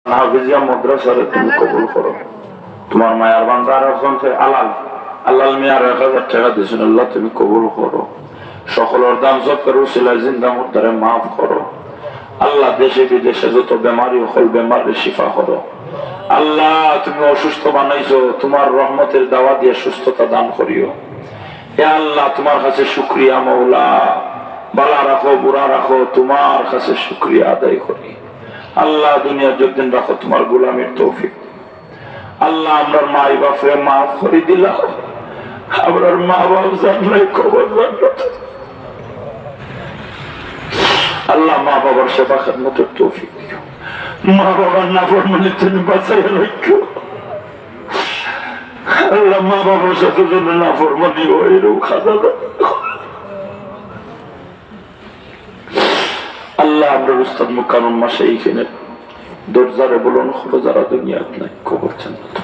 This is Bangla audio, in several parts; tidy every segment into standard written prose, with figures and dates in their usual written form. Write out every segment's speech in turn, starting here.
হাফিজিয়া মাদ্রাসারে তুমি কবুল করো। তোমার মায়ার বান্দার এখন আলাল আল্লাহ মিয়ার 1000 টাকা দিয়েছেন, আল্লাহ তুমি কবুল করো। সকলের দাম সৎকার উসিলা জিন্দা মুর্দারে মাফ করো। আল্লাহ দেশে বিদেশে যত বেমারি হল বেমারে শিফা করো। আল্লাহ তুমি অসুস্থ বানাইছো, তোমার রহমতের দাওয়া দিয়ে সুস্থতা দান করিও। হে আল্লাহ তোমার কাছে শুকরিয়া মওলা, বালা রাখো বুড়া রাখো, তোমার কাছে শুকরিয়া আদায় করি। আল্লাহ দুনিয়া যতদিন রাখো তোমার গোলামের তৌফিক। আল্লাহ আমরার মা বাপরে মাফ করে দিলা, আমরার মা বাপ জানলাই খবর জানল। আল্লাহ মা বাবার সেবা খেদমতের তৌফিক দিও। মা বাবার নাফরমানি তুমি বাঁচাইয়া রাখো। আল্লাহ মা বাবার সাথে যেন নাফরমানি হয় এরকম খাদা আল্লাহ আমরা উস্তাদ মুকাররম মাশাইখিনের দরজারে বলুন হলো যারা দুনিয়াত নাই কবর জান্নাত।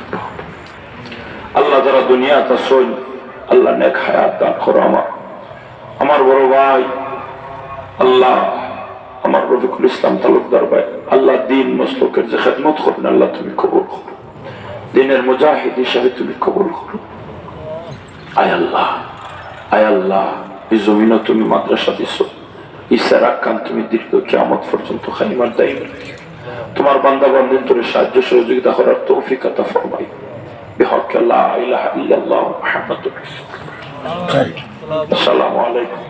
আল্লাহ যারা দুনিয়াতে আছেন আল্লাহ নেক হায়াত দান করো। আমার বড় ভাই আল্লাহ আমার রফিকুল ইসলাম তালুকদার ভাই, আল্লাহ দিন মসলুকের যে খেদমত করেন আল্লাহ তুমি কবুল করো। দিনের মুজাহিদ হিসাবে তুমি কবুল করো। আয় আল্লাহ, আয় আল্লাহ, এই জমিনে তুমি মাদ্রাসা দিছো, ইচ্ছা রাখান তুমি দীর্ঘ কিয়ামত পর্যন্ত খাইমার দায়ী তোমার বান্দা বান্দিন তোর সাহায্য সহযোগিতা করার তৌফিক আতা ফরমাই। বিহক লা ইলাহা ইল্লাল্লাহ মুহাম্মাদুর রাসূলুল্লাহ। আসসালামু আলাইকুম।